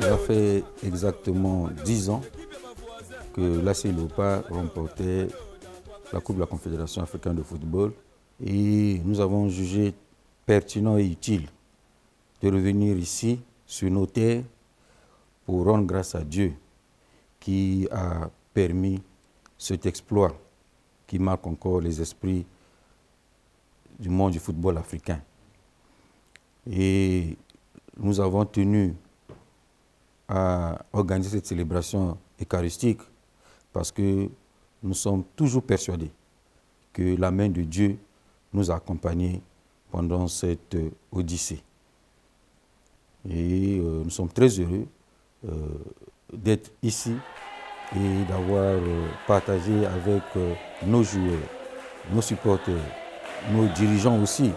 Ça fait exactement 10 ans que l'AS Léopard remportait la Coupe de la Confédération africaine de football et nous avons jugé pertinent et utile de revenir ici sur nos terres pour rendre grâce à Dieu qui a permis cet exploit qui marque encore les esprits du monde du football africain. Et nous avons tenu à organiser cette célébration eucharistique parce que nous sommes toujours persuadés que la main de Dieu nous a accompagnés pendant cette odyssée. Et nous sommes très heureux d'être ici et d'avoir partagé avec nos joueurs, nos supporters, nos dirigeants aussi,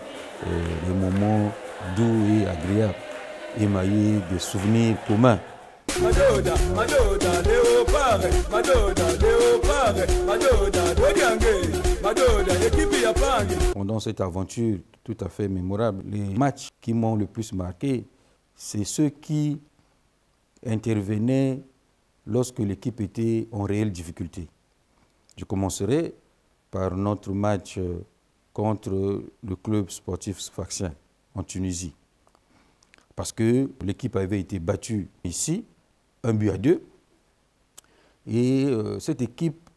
des moments doux et agréables, émaillés de souvenirs communs. Madoda, Madoda, Léopard, Madoda, Léopard, Madoda, Dodiangue, Madoda, équipe Yapang. Pendant cette aventure tout à fait mémorable, les matchs qui m'ont le plus marqué, c'est ceux qui intervenaient lorsque l'équipe était en réelle difficulté. Je commencerai par notre match contre le club sportif sfaxien en Tunisie. Parce que l'équipe avait été battue ici, 1-2. Et cette équipe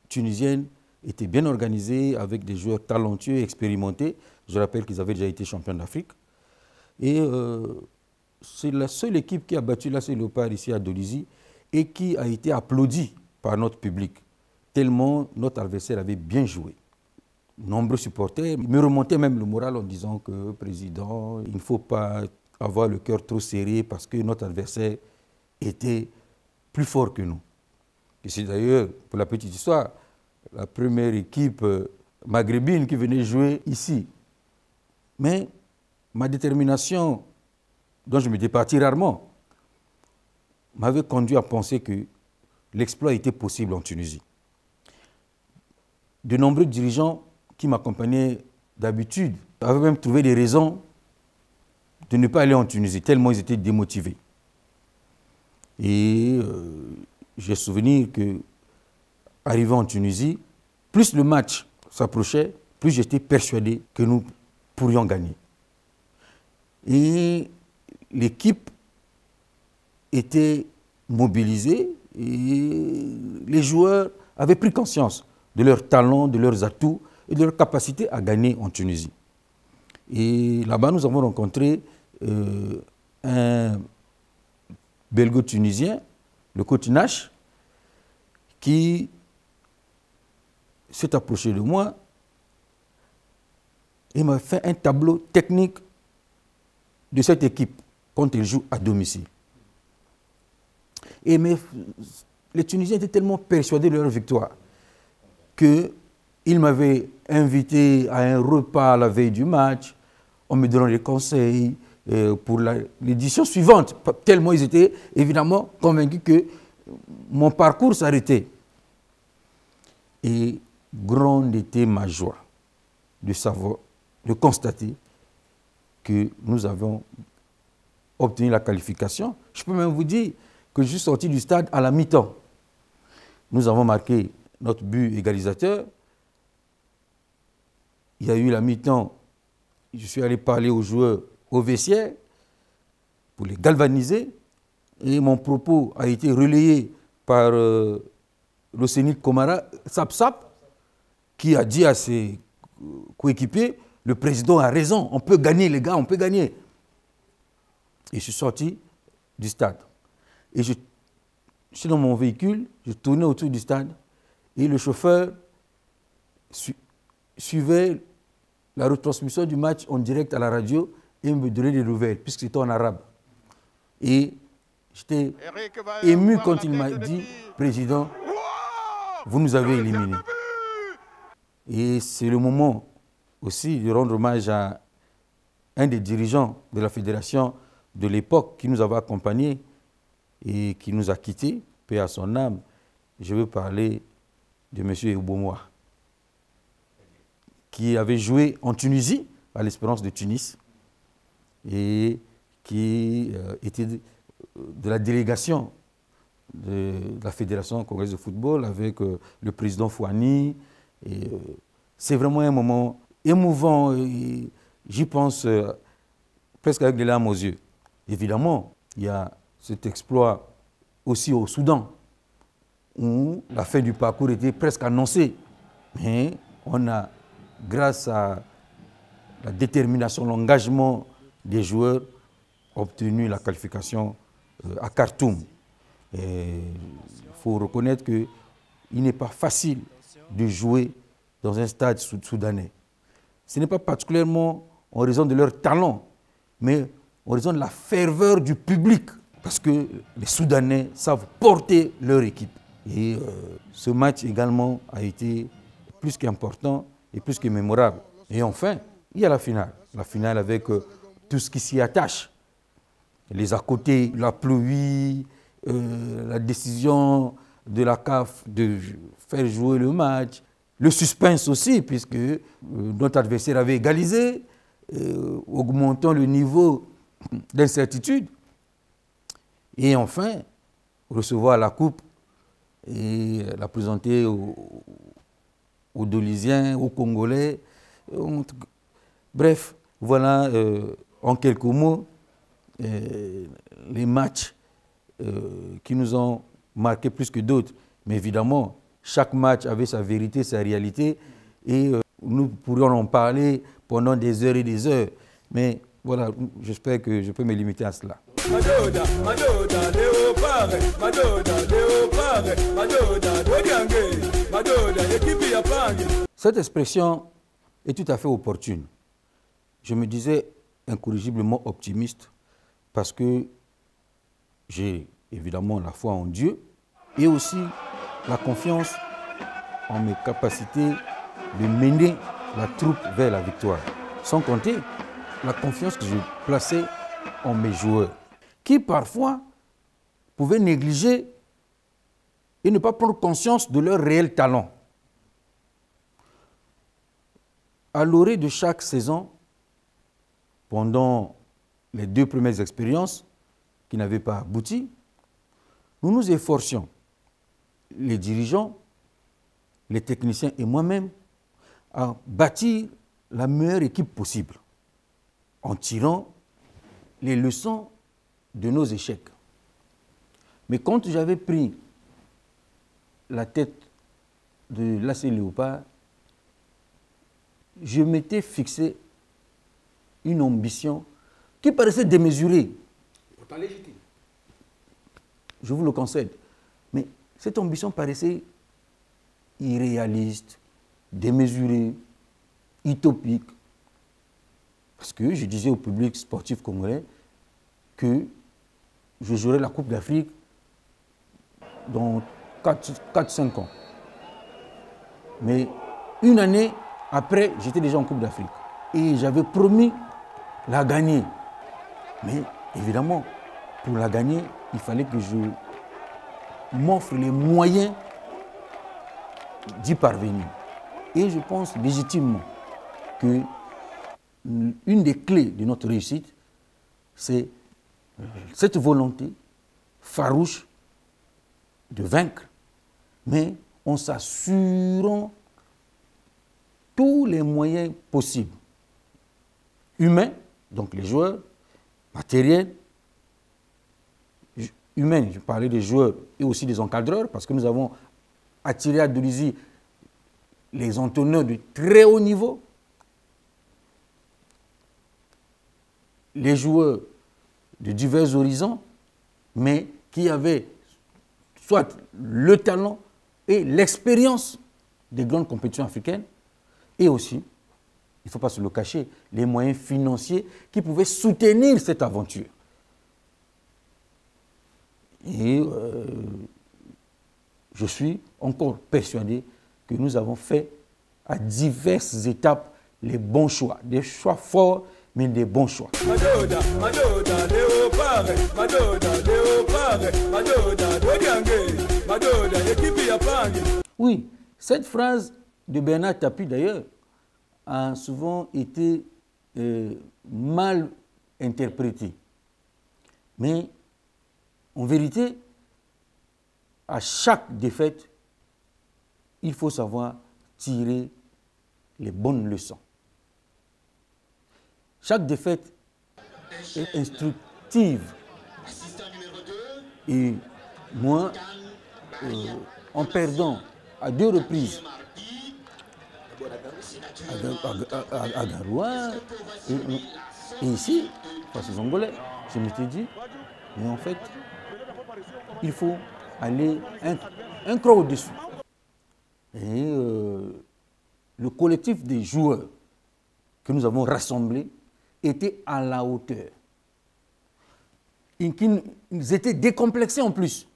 tunisienne était bien organisée avec des joueurs talentueux et expérimentés. Je rappelle qu'ils avaient déjà été champions d'Afrique. Et c'est la seule équipe qui a battu l'AS Léopard ici à Dolisie et qui a été applaudie par notre public, tellement notre adversaire avait bien joué. Nombreux supporters me remontaient même le moral en disant que, président, il ne faut pas avoir le cœur trop serré parce que notre adversaire était plus fort que nous. Et c'est d'ailleurs, pour la petite histoire, la première équipe maghrébine qui venait jouer ici. Mais ma détermination, dont je me départis rarement, m'avait conduit à penser que l'exploit était possible en Tunisie. De nombreux dirigeants qui m'accompagnaient d'habitude avaient même trouvé des raisons de ne pas aller en Tunisie, tellement ils étaient démotivés. Et j'ai souvenir que, arrivé en Tunisie, plus le match s'approchait, plus j'étais persuadé que nous pourrions gagner. Et l'équipe était mobilisée et les joueurs avaient pris conscience de leurs talents, de leurs atouts et de leur capacité à gagner en Tunisie. Et là-bas, nous avons rencontré un belgo-tunisien, le coach Nash, qui s'est approché de moi et m'a fait un tableau technique de cette équipe quand elle joue à domicile. Et les Tunisiens étaient tellement persuadés de leur victoire qu'ils m'avaient invité à un repas la veille du match, en me donnant des conseils pour l'édition suivante, tellement ils étaient évidemment convaincus que mon parcours s'arrêtait. Et grande était ma joie de savoir, de constater que nous avons obtenu la qualification. Je peux même vous dire que je suis sorti du stade à la mi-temps. Nous avons marqué notre but égalisateur. Il y a eu la mi-temps. Je suis allé parler aux joueurs au vestiaire pour les galvaniser. Et mon propos a été relayé par l'Océnique Komara, Sap, qui a dit à ses coéquipiers, le président a raison, on peut gagner les gars, on peut gagner. Et je suis sorti du stade. Et je suis dans mon véhicule, je tournais autour du stade et le chauffeur suivait la retransmission du match en direct à la radio et me donnait des nouvelles, puisque c'était en arabe. Et j'étais ému quand il m'a dit, président, vous nous avez éliminés. Et c'est le moment aussi de rendre hommage à un des dirigeants de la fédération de l'époque qui nous avait accompagnés et qui nous a quittés, paix à son âme, je veux parler de M. Eubomoa, qui avait joué en Tunisie, à l'Espérance de Tunis, et qui était de la délégation de la Fédération congolaise de football avec le président Fouani. C'est vraiment un moment émouvant, j'y pense presque avec des larmes aux yeux. Évidemment, il y a cet exploit aussi au Soudan, où la fin du parcours était presque annoncée. Mais on a, grâce à la détermination, l'engagement des joueurs, obtenu la qualification à Khartoum. Il faut reconnaître qu'il n'est pas facile de jouer dans un stade soudanais. Ce n'est pas particulièrement en raison de leur talent, mais en raison de la ferveur du public, parce que les Soudanais savent porter leur équipe. Et ce match également a été plus qu'important et plus que mémorable. Et enfin, il y a la finale. La finale avec tout ce qui s'y attache. Les à côté, la pluie, la décision de la CAF de faire jouer le match, le suspense aussi, puisque notre adversaire avait égalisé, augmentant le niveau d'incertitude. Et enfin, recevoir la coupe et la présenter aux Doliziens, aux Congolais. Bref, voilà en quelques mots les matchs qui nous ont marqués plus que d'autres. Mais évidemment, chaque match avait sa vérité, sa réalité, et nous pourrions en parler pendant des heures et des heures. Mais voilà, j'espère que je peux me limiter à cela. Madoda, Madoda, Léopard, Madoda, Léopard, Madoda, Dodiangue, Madoda, équipe Yapang. Cette expression est tout à fait opportune. Je me disais incorrigiblement optimiste parce que j'ai évidemment la foi en Dieu et aussi la confiance en mes capacités de mener la troupe vers la victoire. Sans compter la confiance que je plaçais en mes joueurs, qui parfois pouvaient négliger et ne pas prendre conscience de leur réel talent. À l'orée de chaque saison, pendant les 2 premières expériences qui n'avaient pas abouti, nous nous efforcions, les dirigeants, les techniciens et moi-même, à bâtir la meilleure équipe possible en tirant les leçons de nos échecs. Mais quand j'avais pris la tête de l'AC Léopard, je m'étais fixé une ambition qui paraissait démesurée. Pourtant légitime. Je vous le concède. Mais cette ambition paraissait irréaliste, démesurée, utopique. Parce que je disais au public sportif congolais que je jouerais la Coupe d'Afrique dans 4-5 ans. Mais une année après, j'étais déjà en Coupe d'Afrique. Et j'avais promis la gagner. Mais évidemment, pour la gagner, il fallait que je m'offre les moyens d'y parvenir. Et je pense légitimement que une des clés de notre réussite, c'est cette volonté farouche de vaincre, mais en s'assurant tous les moyens possibles. Humains, donc les joueurs, matériels, humains, je parlais des joueurs et aussi des encadreurs, parce que nous avons attiré à Dolisie les entraîneurs de très haut niveau, les joueurs de divers horizons, mais qui avaient soit le talent et l'expérience des grandes compétitions africaines, et aussi, il ne faut pas se le cacher, les moyens financiers qui pouvaient soutenir cette aventure. Et je suis encore persuadé que nous avons fait à diverses étapes les bons choix, des choix forts, mais des bons choix. Oui, cette phrase de Bernard Tapie d'ailleurs a souvent été mal interprétée. Mais en vérité, à chaque défaite, il faut savoir tirer les bonnes leçons. Chaque défaite est instructive. Et moi, en perdant à 2 reprises à Garoua et ici, face aux Angolais, je m'étais dit, mais en fait, il faut aller un cran au-dessus. Et le collectif des joueurs que nous avons rassemblés était à la hauteur. Ils étaient décomplexés en plus.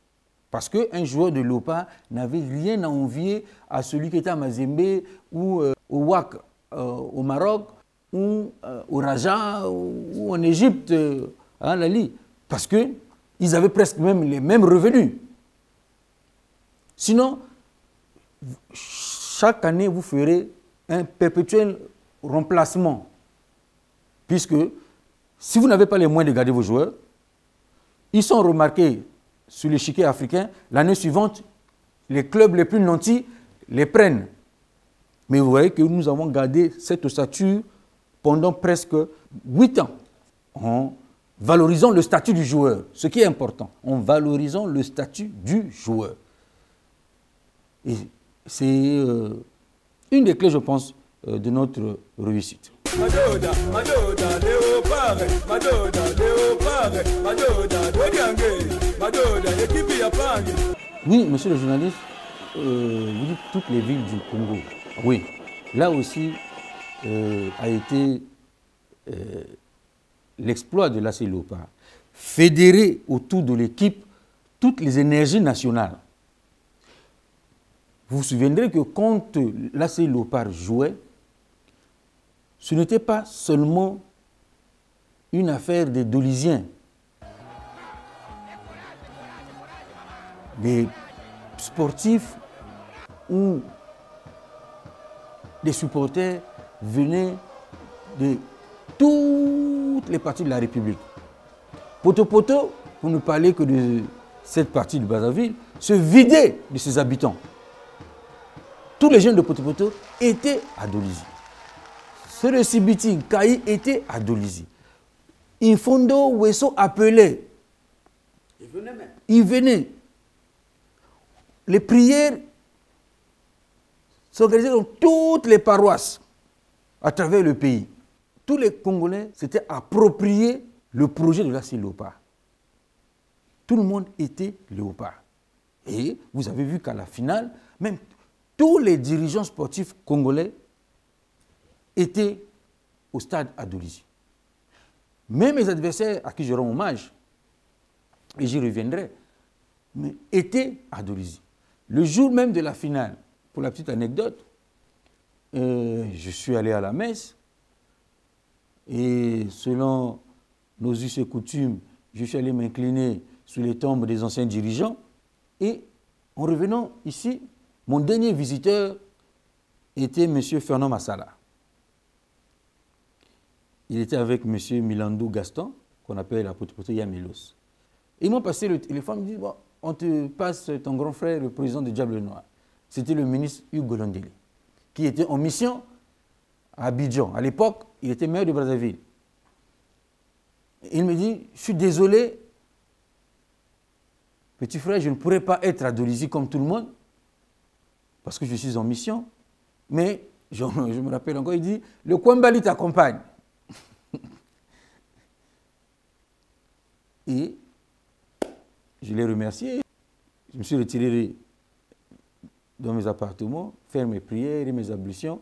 Parce qu'un joueur de l'OPA n'avait rien à envier à celui qui était à Mazembe ou au WAC au Maroc ou au Raja ou en Égypte, à Lali. Parce qu'ils avaient presque même les mêmes revenus. Sinon, chaque année, vous ferez un perpétuel remplacement. Puisque si vous n'avez pas les moyens de garder vos joueurs, ils sont remarqués sur l'échiquier africain, l'année suivante, les clubs les plus nantis les prennent. Mais vous voyez que nous avons gardé cette ossature pendant presque 8 ans, en valorisant le statut du joueur, ce qui est important, en valorisant le statut du joueur. Et c'est une des clés, je pense, de notre réussite. Oui, monsieur le journaliste, vous dites toutes les villes du Congo. Oui, là aussi a été l'exploit de l'AC Léopard. Fédérer autour de l'équipe toutes les énergies nationales. Vous vous souviendrez que quand l'AC Léopard jouait, ce n'était pas seulement une affaire des Dolisiens. Des sportifs ou des supporters venaient de toutes les parties de la République. Poto-Poto, pour ne parler que de cette partie du Brazzaville, se vidait de ses habitants. Tous les jeunes de Poto-Poto étaient à Dolisie. Ceux de Sibiti, Kaï étaient à Dolisie. Infondo, Wesso appelait. Ils venaient. Les prières s'organisaient dans toutes les paroisses à travers le pays. Tous les Congolais s'étaient appropriés le projet de l'AC Léopard. Tout le monde était léopard. Et vous avez vu qu'à la finale, même tous les dirigeants sportifs congolais étaient au stade à Dolisie. Même mes adversaires à qui je rends hommage, et j'y reviendrai, mais étaient à Dolisie. Le jour même de la finale, pour la petite anecdote, je suis allé à la messe et selon nos us et coutumes, je suis allé m'incliner sous les tombes des anciens dirigeants et en revenant ici, mon dernier visiteur était M. Fernand Massala. Il était avec M. Milandou Gaston, qu'on appelle à Poto-Poto Yamelos. Ils m'ont passé le téléphone, ils m'ont dit, bon, on te passe ton grand frère, le président de Diable Noir. C'était le ministre Hugo Londeli, qui était en mission à Abidjan. À l'époque, il était maire de Brazzaville. Il me dit, je suis désolé, petit frère, je ne pourrais pas être à Dolisie comme tout le monde, parce que je suis en mission, mais je me rappelle encore, il dit, le Kwambali t'accompagne. Et je l'ai remercié. Je me suis retiré dans mes appartements, faire mes prières et mes ablutions.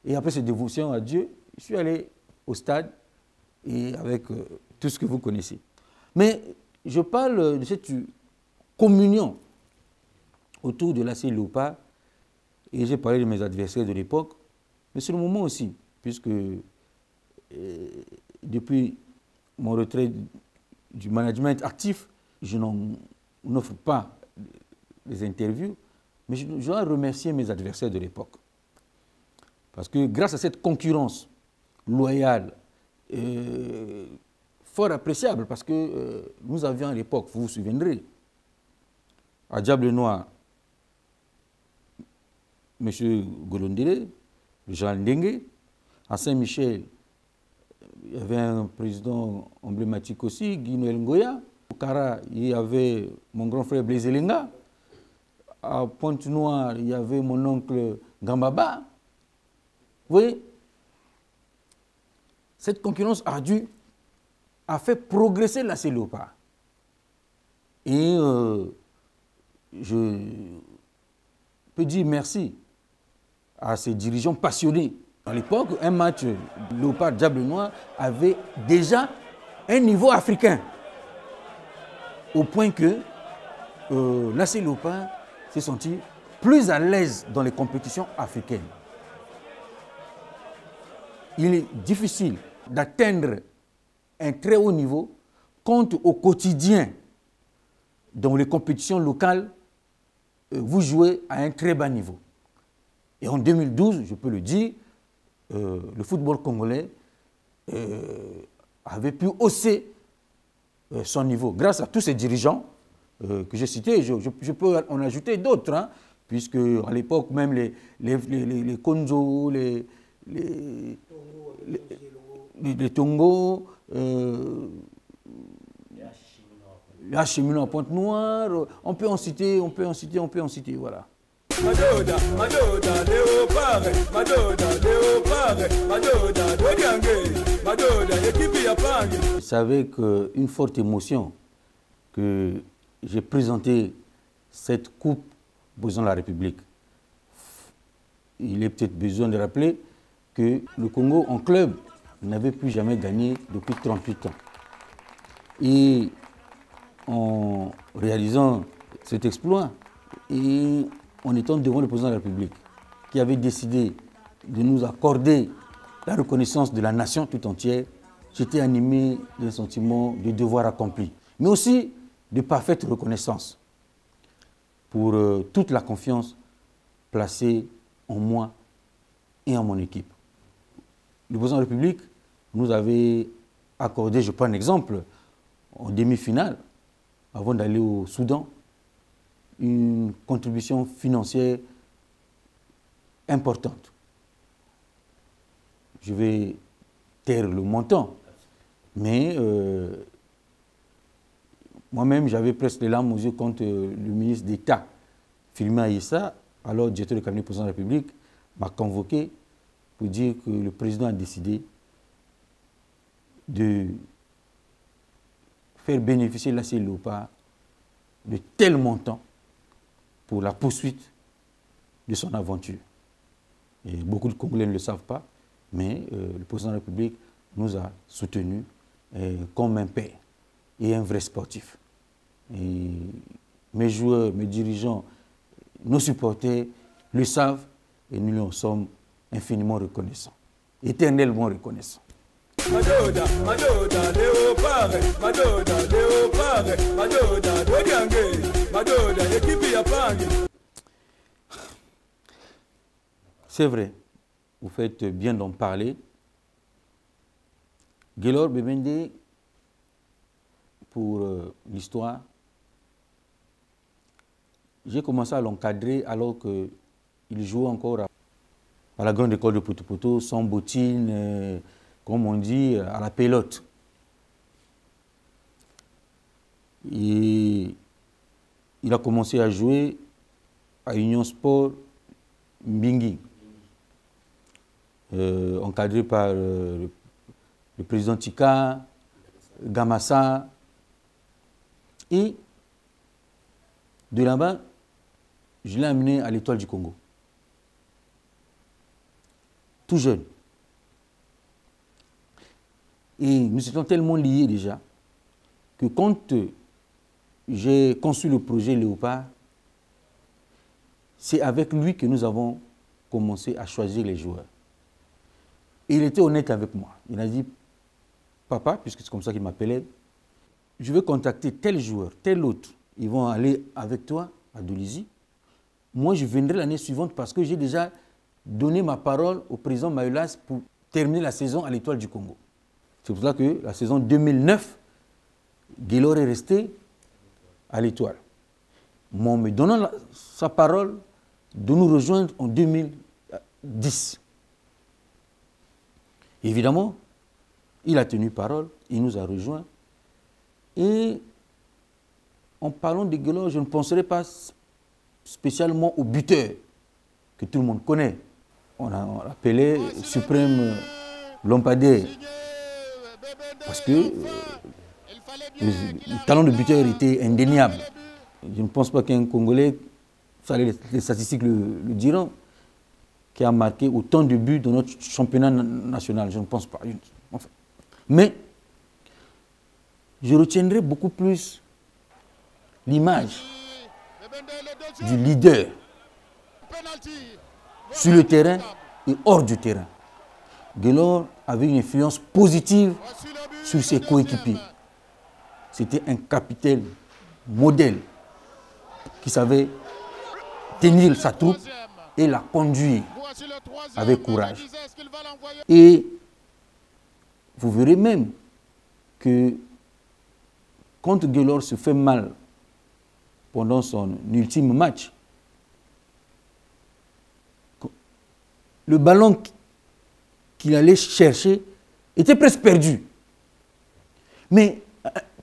Et après cette dévotion à Dieu, je suis allé au stade et avec tout ce que vous connaissez. Mais je parle de cette communion autour de l'AC Léopard et j'ai parlé de mes adversaires de l'époque, mais c'est le moment aussi puisque depuis mon retrait du management actif, je n'offre pas les interviews, mais je dois remercier mes adversaires de l'époque. Parce que grâce à cette concurrence loyale, fort appréciable, parce que nous avions à l'époque, vous vous souviendrez, à Diable-Noir, M. Golondéré, le général Ndengue. À Saint-Michel, il y avait un président emblématique aussi, Guy Noël Ngoya. Au Kara, il y avait mon grand frère Blaise Elenga. À Pointe-Noire, il y avait mon oncle Gambaba. Vous voyez, cette concurrence ardue a fait progresser la Léopard. Et je peux dire merci à ces dirigeants passionnés. À l'époque, un match Léopard Diable Noir avait déjà un niveau africain. Au point que l'AC Léopard s'est senti plus à l'aise dans les compétitions africaines. Il est difficile d'atteindre un très haut niveau quand au quotidien, dans les compétitions locales, vous jouez à un très bas niveau. Et en 2012, je peux le dire, le football congolais avait pu hausser son niveau grâce à tous ces dirigeants que j'ai cités. Je peux en ajouter d'autres, hein, puisque à l'époque même les Konzo, les Tongo, les Hachemino à Pointe-Noire, on peut en citer, voilà. Madoda, Madoda, Léopard, Madoda, Léopard, Madoda, Dodiangue, Madoda, équipe Yapang. C'est avec une forte émotion que j'ai présenté cette coupe au président de la République. Il est peut-être besoin de rappeler que le Congo en club n'avait plus jamais gagné depuis 38 ans. Et en réalisant cet exploit, et en étant devant le président de la République, qui avait décidé de nous accorder la reconnaissance de la nation tout entière, j'étais animé d'un sentiment de devoir accompli, mais aussi de parfaite reconnaissance pour toute la confiance placée en moi et en mon équipe. Le président de la République nous avait accordé, je prends un exemple, en demi-finale, avant d'aller au Soudan, une contribution financière importante. Je vais taire le montant, mais moi-même, j'avais presque les larmes aux yeux quand le ministre d'État, Philima Aïssa, alors directeur du cabinet du président de la République, m'a convoqué pour dire que le président a décidé de faire bénéficier l'AC Léopard de tels montants pour la poursuite de son aventure. Et beaucoup de Congolais ne le savent pas, mais le président de la République nous a soutenus comme un père et un vrai sportif. Et mes joueurs, mes dirigeants, nos supporters le savent et nous lui en sommes infiniment reconnaissants, éternellement reconnaissants. Madoda, Madoda, Léopard, Madoda, Léopard, Madoda, Dodiangue, Madoda, équipe Yapang. C'est vrai, vous faites bien d'en parler. Gaylor Bemende, pour l'histoire, j'ai commencé à l'encadrer alors qu'il jouait encore à la grande école de Poto-Poto, sans bottines, comme on dit, à la pelote. Et il a commencé à jouer à Union Sport Mbingi, encadré par le président Tika, Gamassa. Et de là-bas, je l'ai amené à l'Étoile du Congo. Tout jeune. Et nous étions tellement liés déjà que quand j'ai conçu le projet Léopard, c'est avec lui que nous avons commencé à choisir les joueurs. Et il était honnête avec moi. Il a dit, papa, puisque c'est comme ça qu'il m'appelait, je vais contacter tel joueur, tel autre. Ils vont aller avec toi à Dolisie. Moi, je viendrai l'année suivante parce que j'ai déjà donné ma parole au président Maïlas pour terminer la saison à l'Étoile du Congo. C'est pour ça que la saison 2009, Guélor est resté à l'Étoile. Moi, en me donnant sa parole de nous rejoindre en 2010. Évidemment, il a tenu parole, il nous a rejoints. Et en parlant de Guélor, je ne penserai pas spécialement au buteur que tout le monde connaît. On a appelé Suprême Lampadaire parce que le talent de buteur était indéniable. Je ne pense pas qu'un Congolais, les statistiques le diront, qui a marqué autant de buts dans notre championnat national. Je ne pense pas. Enfin. Mais je retiendrai beaucoup plus l'image du leader sur le terrain et hors du terrain. Guélor avait une influence positive sur ses coéquipiers. C'était un capitaine modèle qui savait tenir sa troupe et la conduire avec courage. Et vous verrez même que quand Guélor se fait mal pendant son ultime match, le ballon qu'il allait chercher était presque perdu. Mais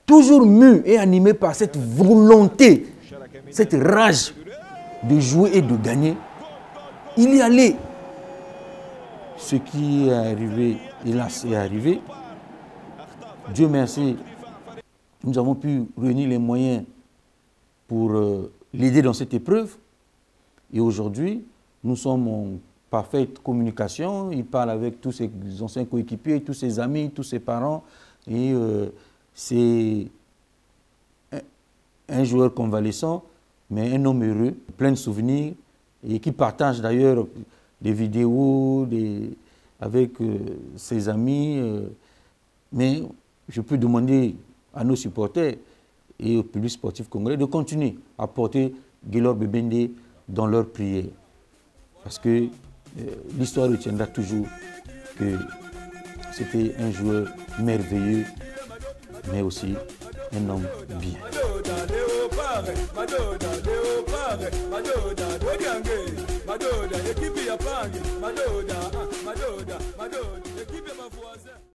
toujours mu et animé par cette volonté, cette rage de jouer et de gagner, il y allait. Ce qui est arrivé, hélas, est arrivé. Dieu merci, nous avons pu réunir les moyens pour l'aider dans cette épreuve. Et aujourd'hui, nous sommes en parfaite communication. Il parle avec tous ses anciens coéquipiers, tous ses amis, tous ses parents. Et c'est un joueur convalescent, mais un homme heureux, plein de souvenirs, et qui partage d'ailleurs des vidéos avec ses amis. Mais je peux demander à nos supporters et au public sportif congolais de continuer à porter Guélor Bebende dans leurs prières. Parce que l'histoire retiendra toujours que c'était un joueur merveilleux, mais aussi un homme bien. Madoda,